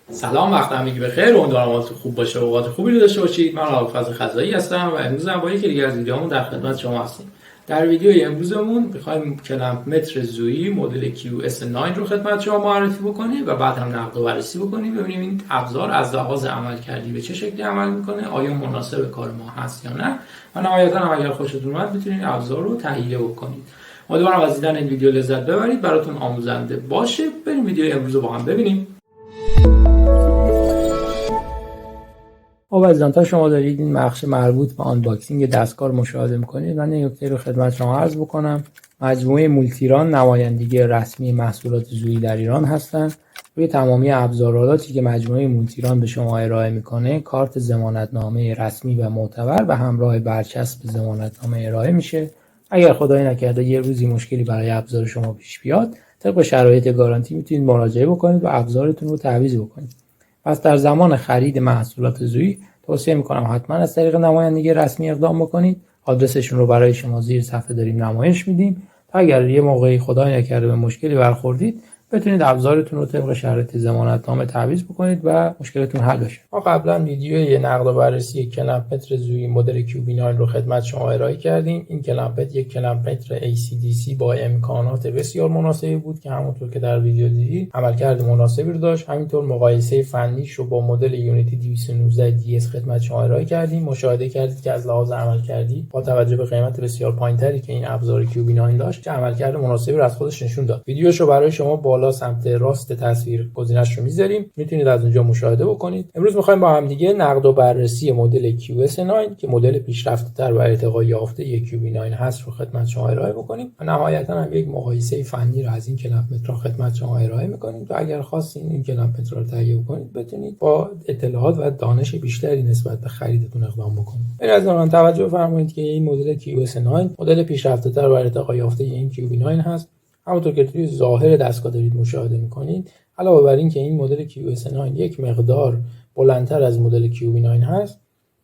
سلام، وقت همگی بخیر. امیدوارم حالتون خوب باشه و اوقات خوبی رو داشته باشید. من ابوالفضل خزایی هستم و امروز هم با یکی دیگه از ویدیوهامون در خدمت شما هستیم. در ویدیوی امروزمون می‌خوایم کلمپ متر زویی مدل QS9 رو خدمت شما معرفی بکنیم و بعد هم نقد و بررسی بکنیم، ببینیم این ابزار از لحاظ عملکردی به چه شکلی عمل میکنه، آیا مناسب کار ما هست یا نه، و نهایتاً هم اگر خوشتون اومد میتونید ابزار رو تهیه بکنید. امیدوارم از دیدن این ویدیو لذت ببرید، براتون آموزنده باشه. بریم ویدیو امروز رو با هم ببینیم. عزیزان، تا شما دارید این بخش مربوط به آنباکسینگ دستگاه رو مشاهده میکنید، من این نکته رو خدمت شما عرض بکنم. مجموعه مولتیران نمایندگی رسمی محصولات زویی در ایران هستند. روی تمامی ابزارالاتی که مجموعه مولتیران به شما ارائه میکنه کارت ضمانتنامه رسمی و معتبر و همراه برچسب ضمانتنامه ارائه میشه. اگر خدای نکرده یه روزی مشکلی برای ابزار شما پیش بیاد، طبق شرایط گارانتی میتونید مراجعه بکنید و ابزارتون رو تعویض بکنید. پس در زمان خرید محصولات زویی توصیه میکنم حتما از طریق نمایندگی رسمی اقدام بکنید. آدرسشون رو برای شما زیر صفحه داریم نمایش میدیم تا اگر یه موقعی خدای نکرده به مشکلی برخوردید بتونید ابزارتون رو طبق شرایط ضمانتنامه تعویض بکنید و مشکلتون حل بشه. ما قبلا ویدیوی نقد و بررسی کلمپ متر زویی مدل QB9 رو خدمت شما ارائه کردیم. این کلمپ متر یک کلمپ متر ACDC با امکانات بسیار مناسبی بود که همونطور که در ویدیو دیدید عملکرد مناسبی رو داشت. همینطور مقایسه فنیش رو با مدل یونیتی 219 DS خدمت شما ارائه کردیم. مشاهده کردید که از لحاظ عملکردی با توجه به قیمت بسیار پایینتری که این ابزار QB9 داشت که عملکرد مناسبی رو از خودش نشون داد. ویدیوشو برای شما بالا سمت راست تصویر گزینه‌اش رو میذاریم، میتونید از اونجا مشاهده بکنید. امروز می‌خوایم با هم دیگه نقد و بررسی مدل QS9 که مدل پیشرفته‌تر و ارتقا یافته QB9 هست رو خدمت شما ارائه بکنیم و نهایتاً هم یک مقایسه فنی رو از این کلمپ متر خدمت شما ارائه می‌کنیم تا اگر خواستین این کلمپ متر رو تهیه کنید بتونید با اطلاعات و دانش بیشتری نسبت به خریدتون اقدام بکنید. به نظر توجه فرمایید که این مدل QS9 مدل پیشرفته‌تر و ارتقا یافته این QB9 هست. همونطور که توی ظاهر دستگاه دارید مشاهده میکنید، علاوه بر این که این مدل QS9 یک مقدار بلندتر از مدل QB9 هست،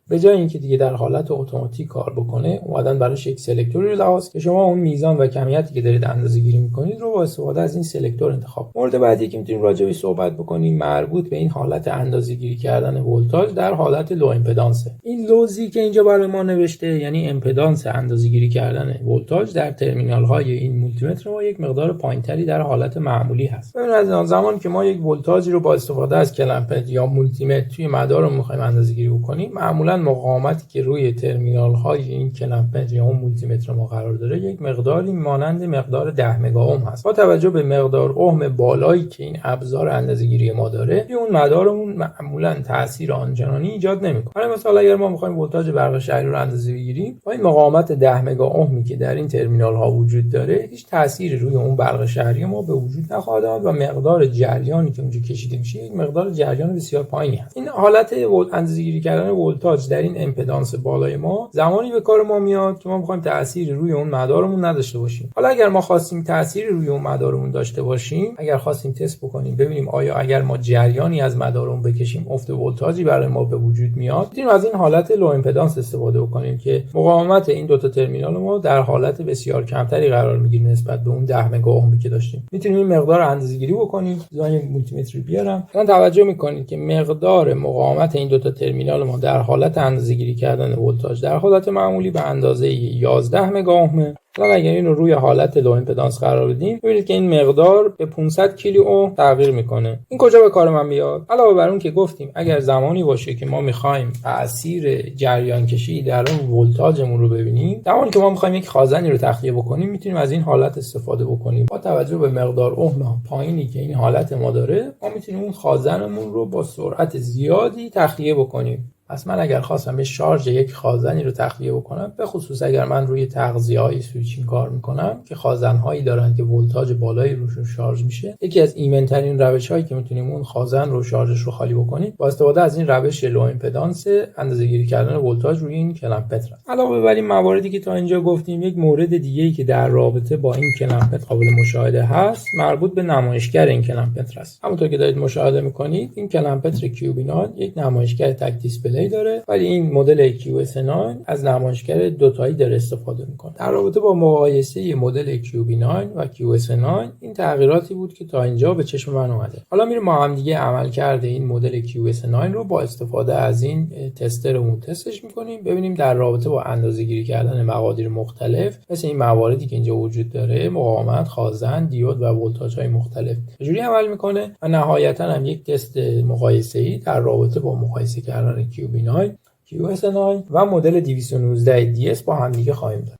به جای اینکه دیگه در حالت اتوماتیک کار بکنه اومدن براش یک سلکتوری رو لحاظ که شما اون میزان و کمیتی که دارید اندازه‌گیری میکنید رو با استفاده از این سلکتور انتخاب. مورد بعدی که میتونیم راجع بهش صحبت بکنیم مربوط به این حالت اندازه‌گیری کردن ولتاژ در حالت لو امپدانس. این لوزی که اینجا برای ما نوشته یعنی امپدانس اندازه‌گیری کردن ولتاژ در ترمینال های این مولتیمتر ما یک مقدار پایینتری در حالت معمولی هست. ببینید از زمانی که ما یک ولتاژی رو با استفاده از کلمپ یا مولتیمتر توی مدار رو می‌خوایم اندازه‌گیری بکنیم، معمولاً مقاومتی که روی ترمینال های این کلمپ متر یا اون مولتی متر ما قرار داره یک مقداری مانند مقدار 10 مگا اوم هست. با توجه به مقدار اوم بالایی که این ابزار اندازه‌گیری ما داره، اون مدارمون معمولا تاثیر آنچنانی ایجاد نمیکنه. برای مثال اگر ما میخوایم ولتاژ برق شهری رو اندازه بگیریم، با این مقاومت 10 مگا اومی که در این ترمینال ها وجود داره، هیچ تأثیری روی اون برق شهری ما به وجود نخواهد آمد و مقدار جریانی که اونجا کشیده میشه یک مقدار جریان بسیار پایینی هست. این حالت اندازه‌گیری کردن ولتاژ در این امپدانس بالای ما زمانی به کار ما میاد که ما می‌خوایم تأثیری روی اون مدارمون نداشته باشیم. حالا اگر ما خواستیم تأثیری روی اون مدارمون داشته باشیم، اگر خواستیم تست بکنیم ببینیم آیا اگر ما جریانی از مدارمون بکشیم افت ولتاژی برای ما به وجود میاد، میتونیم از این حالت لو امپدانس استفاده بکنیم که مقاومت این دو تا ترمینال ما در حالت بسیار کمتری قرار میگیره نسبت به اون 10 مگا اومی که داشتیم. میتونیم این مقدار اندازه‌گیری بکنیم. زاین مولتیمتر بیارم. الان توجه میکنید که مقدار مقاومت این دو تا ترمینال ما در حالت اندازه‌گیری کردن ولتاژ در حالت معمولی به اندازه 11 مگا اوم. حالا اگر این رو روی حالت لو امپدانس قرار بدیم ببینید که این مقدار به 500 کیلو اوم تغییر میکنه. این کجا به کار من میاد؟ علاوه بر اون که گفتیم اگر زمانی باشه که ما میخوایم تاثیر جریان کشی در اون ولتاژمون رو ببینیم، زمانی که ما میخوایم یک خازنی رو تخلیه بکنیم میتونیم از این حالت استفاده بکنیم. با توجه به مقدار اوم پایینی که این حالت ما داره، ما میتونیم اون خازنمون رو با سرعت زیادی تخلیه بکنیم. پس من اگر خواستم به شارژ یک خازنی رو تخلیه بکنم، به خصوص اگر من روی تغذیه‌های سویچینگ کار میکنم که خازن‌هایی دارن که ولتاژ بالایی روشون شارژ میشه، یکی از ایمن‌ترین روش‌هایی که میتونیم اون خازن رو شارژش رو خالی بکنیم با استفاده از این روش لو امپدانس اندازه‌گیری کردن ولتاژ روی این کلمپ متر. علاوه بر این مواردی که تا اینجا گفتیم، یک مورد دیگه‌ای که در رابطه با این کلمپ متر قابل مشاهده هست مربوط به نمایشگر این کلمپ متر است. همونطور که دارید مشاهده میکنید این کلمپ متر QB9 یک نمایشگر تک دیسپلی دیسپلی داره، ولی این مدل QS9 از نمایشگر دوتایی داره استفاده میکنه. در رابطه با مقایسه مدل QB9 و QS9 این تغییراتی بود که تا اینجا به چشم من اومده. حالا میریم ما هم دیگه عمل کرده این مدل QS9 رو با استفاده از این تسترمون تستش میکنیم، ببینیم در رابطه با اندازه‌گیری کردن مقادیر مختلف مثل این مواردی که اینجا وجود داره، مقاومت، خازن، دیود و ولتاژهای مختلف چجوری عمل میکنه و نهایتا هم یک تست مقایسه‌ای در رابطه با مقایسه کردن QB9 QS9 و مدل 219 DS با هم دیگه خواهیم داشت.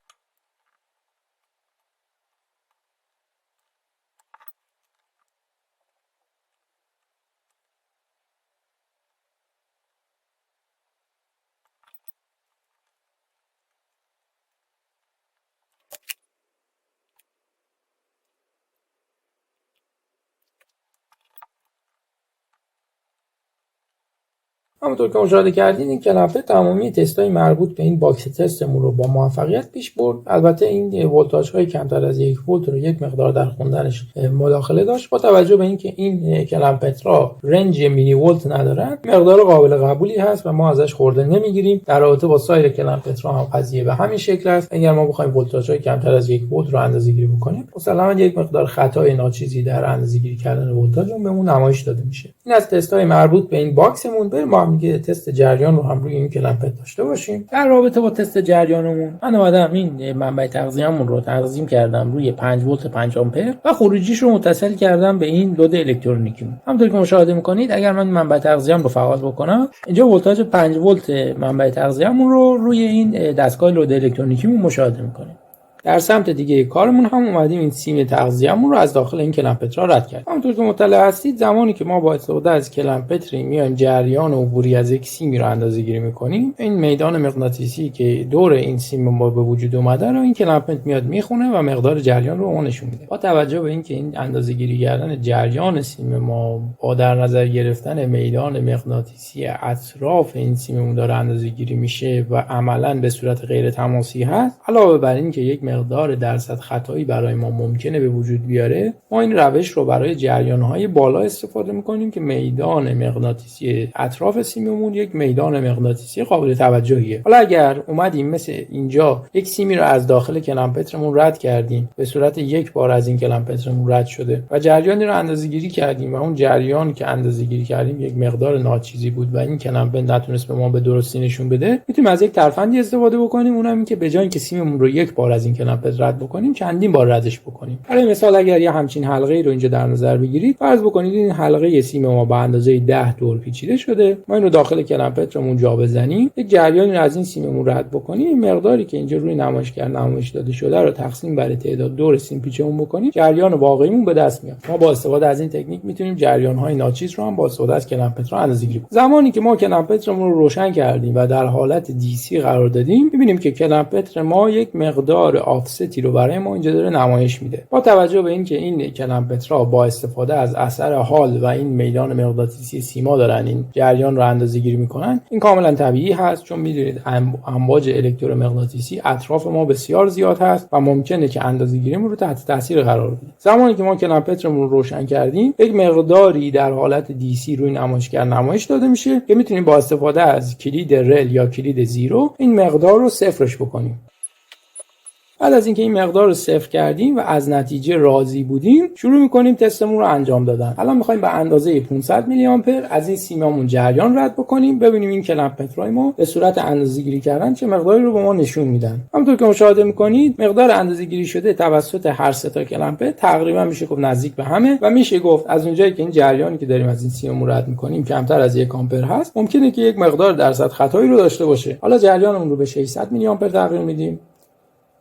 همونطور که مشاهده کردین این کلمپر تمامی تست‌های مربوط به این باکس تستمون رو با موفقیت پیش برد. البته این ولتاژهای کمتر از 1 ولت رو یک مقدار در خوندنش مداخله داشت. با توجه به اینکه این کلمپترها رنج میلی ولت ندارن، مقدار قابل قبولی هست و ما ازش خورده نمیگیریم. در رابطه با سایر کلمپترها هم قضیه به همین شکل است. اگر ما بخوایم ولتاژهای کمتر از 1 ولت رو اندازه‌گیری بکنیم، مسلماً یک مقدار خطای ناچیزی در اندازه‌گیری کردن ولتاژمون بهمون نمایش داده میشه. این از تست‌های مربوط به این باکسمون. بریم ما میگه تست جریان رو هم روی این کلمپت داشته باشیم. در رابطه با تست جریانمون من اومدم این منبع تغذیه‌مون رو تنظیم کردم روی 5 ولت 5 آمپر و خروجیش رو متصل کردم به این لود الکترونیکی. همونطور که مشاهده می‌کنید اگر من منبع تغذیه‌ام رو فعال بکنم، اینجا ولتاژ 5 ولت منبع تغذیه‌مون رو روی این دستگاه لود الکترونیکیمون مشاهده می‌کنیم. در سمت دیگه کارمون هم اومدیم این سیم تغذیه‌مون رو از داخل این کلمپتر رد کردیم. همونطور که مطلع هستید زمانی که ما با استفاده از کلمپتری میایم جریان عبوری از یک سیمی رو اندازه‌گیری می‌کنیم، این میدان مغناطیسی که دور این سیم ما به وجود اومده رو این کلمپت میاد میخونه و مقدار جریان رو اون نشون میده. با توجه به اینکه این اندازه‌گیری کردن جریان سیم ما با در نظر گرفتن میدان مغناطیسی اطراف این سیممون داره اندازه‌گیری میشه و عملاً به صورت غیر تماسی هست، علاوه بر این که یک مقدار درصد خطایی برای ما ممکنه به وجود بیاره، ما این روش رو برای جریان‌های بالا استفاده می‌کنیم که میدان مغناطیسی اطراف سیممون یک میدان مغناطیسی قابل توجهیه. حالا اگر اومدیم مثل اینجا یک سیمی رو از داخل کلمپترمون رد کردیم، به صورت یک بار از این کلمپترمون رد شده و جریانی رو اندازه‌گیری کردیم و اون جریان که اندازه‌گیری کردیم یک مقدار ناچیزی بود و این کلمپت نتونست به ما به درستی نشون بده، میتونیم از یک ترفندی استفاده بکنیم، اونم این که به جای اینکه سیممون رو یک بار از این کلمپت رد بکنیم چندین بار ردش بکنیم. برای مثال اگر یه همچین حلقه‌ای رو اینجا در نظر بگیرید، فرض بکنید این حلقه سیم ما با اندازه 10 دور پیچیده شده، ما اینو داخل کلمپترمون جا بزنیم، یک جریانی رو از این سیممون رد بکنیم، این مقداری که اینجا روی نمایشگر نمایش داده شده رو تقسیم بر تعداد دور سیم پیچمون بکنیم، جریان واقعیمون به دست میاد. ما با استفاده از این تکنیک میتونیم جریان‌های ناچیز رو هم با استفاده از کلمپتر اندازه‌گیری کنیم. زمانی که ما کلمپترمون رو روشن کردیم و در حالت DC قرار دادیم، می‌بینیم که کلمپتر ما یک مقدار آفستی رو برای ما اینجا داره نمایش میده. با توجه به اینکه این کلمپترها با استفاده از اثر حال و این میدان مغناطیسی سیما دارن این جریان رو اندازه‌گیری میکنن، این کاملا طبیعی هست، چون میدونید امواج الکترومغناطیسی اطراف ما بسیار زیاد هست و ممکنه که اندازه‌گیریمون رو تحت تاثیر قرار بدیم. زمانی که ما کلمپترمون رو روشن کردیم، یک مقداری در حالت DC روی نمایشگر نمایش داده میشه که میتونیم با استفاده از کلید رل یا کلید زیرو این مقدار رو صفرش بکنیم. بعد از اینکه این مقدار رو صفر کردیم و از نتیجه راضی بودیم، شروع می‌کنیم تستمون رو انجام دادن. الان می‌خوایم به اندازه 500 میلی آمپر از این سیممون جریان رد بکنیم، ببینیم این کلمپترهای ما به صورت اندازه‌گیری کردن چه مقداری رو به ما نشون میدن. همونطور که مشاهده می‌کنید مقدار اندازه‌گیری شده توسط هر سه تا کلمپتر تقریبا میشه گفت نزدیک به همه و میشه گفت از اونجایی که این جریانی که داریم از این سیممون رد می‌کنیم کمتر از 1 آمپر هست، ممکنه که یک مقدار درصد خطایی رو داشته باشه. حالا جریانمون رو به 600 میلی آمپر تغییر میدیم،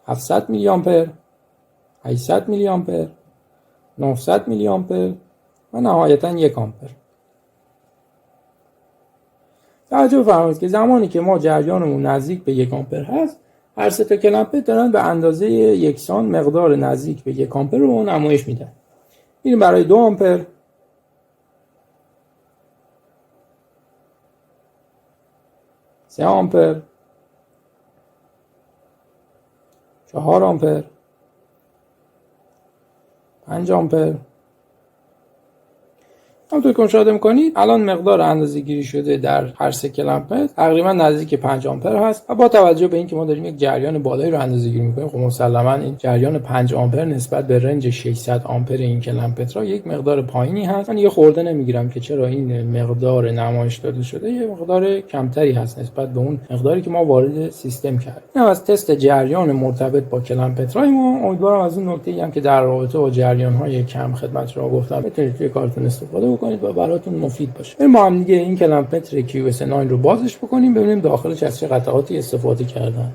700 میلی آمپر، 800 میلی آمپر، 900 میلی آمپر و نهایتاً 1 آمپر. توجه فرمایید که زمانی که ما جریانمون نزدیک به 1 آمپر هست، هر سه تا کلمپر دارن به اندازه یکسان مقدار نزدیک به 1 آمپر رو نمایش میدن. میریم برای 2 آمپر، 3 آمپر، 4 آمپر، 5 آمپر، همونطور که مشاهده می‌کنید الان مقدار اندازه‌گیری شده در هر سه کلمپ تقریبا نزدیک 5 آمپر هست و با توجه به اینکه ما داریم یک جریان بالایی رو اندازه‌گیری می‌کنیم، خب مسلماً این جریان 5 آمپر نسبت به رنج 600 آمپر این کلمپ یک مقدار پایینی هست. من یه خورده نمیگیرم که چرا این مقدار نمایش داده شده یه مقدار کمتری هست نسبت به اون مقداری که ما وارد سیستم کردیم. این از تست جریان مرتبط با کلمپترای ما. امیدوارم از اون نکته‌ای هم که در رابطه با جریان‌های کم خدمت رو گفتم بتونید توی کارتون استفاده بکنید و براتون مفید باشه. بریم با هم دیگه این کلمپتر QS9 رو بازش بکنیم ببینیم داخلش از چه قطعاتی استفاده کردن.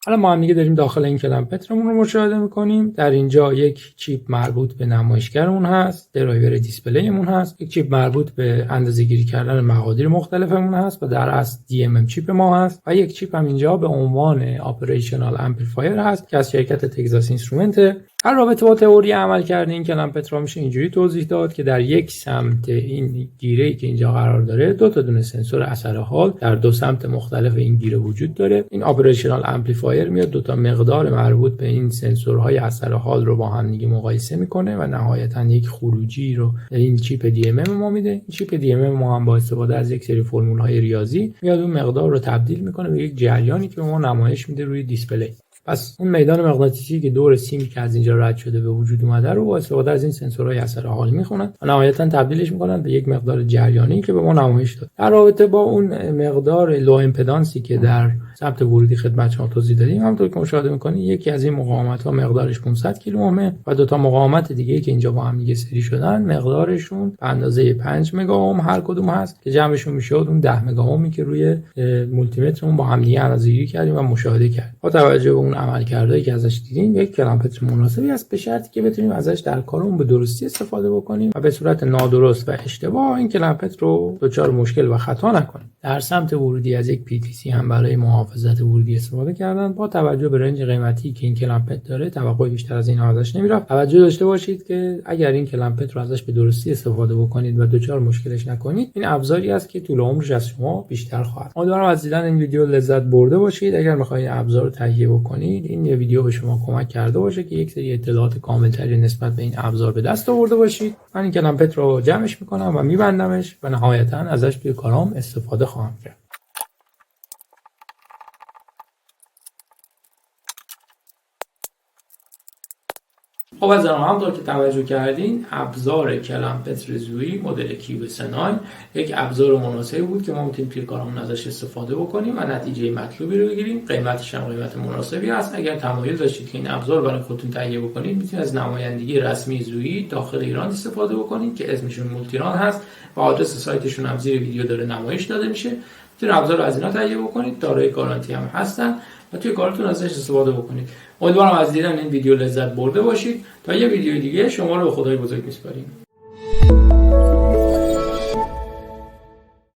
حالا ما هم دیگه داریم داخل این کلمپترمون رو مشاهده میکنیم. در اینجا یک چیپ مربوط به نمایشگرمون هست، درایور دیسپلیمون هست، یک چیپ مربوط به اندازه‌گیری کردن مقادیر مختلفمون هست و در اصل DMM چیپ ما هست و یک چیپ هم اینجا به عنوان اپریشنال امپلیفایر هست که از شرکت تگزاس اینسترومنت. در رابطه با تئوری عمل کردن این کلمپتر میشه اینجوری توضیح داد که در یک سمت این گیره‌ای که اینجا قرار داره دو تا دونه سنسور اثر حال در دو سمت مختلف این گیره وجود داره. این اپریشنال امپلیفایر میاد دو تا مقدار مربوط به این سنسورهای اثر حال رو با هم دیگه مقایسه میکنه و نهایتا یک خروجی رو این چیپ DMM ما میده. این چیپ DMM ما هم با استفاده از یک سری فرمول‌های ریاضی میاد اون مقدار رو تبدیل میکنه به یک جریانی که به ما نمایش میده روی دیسپلی. پس اون میدان مغناطیسی که دور سیم که از اینجا رد شده به وجود اومده رو با استفاده از این سنسورهای اثر حال میخونن و نهایتا تبدیلش میکنن به یک مقدار جریانی که به ما نمایش داد. در رابطه با اون مقدار لو امپیدنسی که در ثبت ورودی خدمت شما توضیح دادیم، همونطور که مشاهده میکنید یکی از این مقاومت ها مقدارش 500 کیلو اومه و دو تا مقاومت دیگه که اینجا با هم دیگه سری شدن مقدارشون به اندازه 5 مگا اوم هر کدوم هست که جمعشون میشه اون 10 مگا اومی که روی مولتی مترمون با هم دیگه اندازه‌گیری کردیم و مشاهده کردیم. با توجه به اون عملکردهایی که ازش دیدیم یک کلمپتر مناسبی است به شرطی که بتونیم ازش در کارمون به درستی استفاده بکنیم و به صورت نادرست و اشتباه این کلمپتر رو دچار مشکل و خطا نکنیم. در سمت ورودی از یک PTC هم برای محافظت ورودی استفاده کردن. با توجه به رنج قیمتی که این کلمپتر داره توقع بیشتر از این ازش نمیره. توجه داشته باشید که اگر این کلمپتر رو ازش به درستی استفاده بکنید و دچار مشکلش نکنید این ابزاری است که طول عمرش از شما بیشتر خواهد. امیدوارم از دیدن این ویدیو لذت برده باشید. اگر می‌خواید ابزار رو تهیه بکنید این ویدیو به شما کمک کرده باشه که یک سری اطلاعات کاملتری نسبت به این ابزار به دست آورده باشید. من این کلمپتر رو جمعش میکنم و میبندمش و نهایتا ازش توی کارام استفاده خواهم کرد. خب عزیزان همونطور که توجه کردین ابزار کلمپتر زویی مدل QS9 یک ابزار مناسبی بود که ما میتونیم توی کارمون ازش استفاده بکنیم و نتیجه مطلوبی رو بگیریم. قیمتش هم قیمت مناسبی است. اگر تمایل داشتید که این ابزار برای خودتون تهیه بکنید میتونید از نمایندگی رسمی زویی داخل ایران استفاده بکنید که اسمشون مولتیران هست و آدرس سایتشون هم زیر ویدیو داره نمایش داده میشه. میتونید ابزار رو از اینا تهیه بکنید. دارای گارانتی هم هستن و توی کارتون ازش استفاده بکنید. امیدوارم از دیدن این ویدیو لذت برده باشید. تا یه ویدیو دیگه شما رو به خدای بزرگ میسپاریم.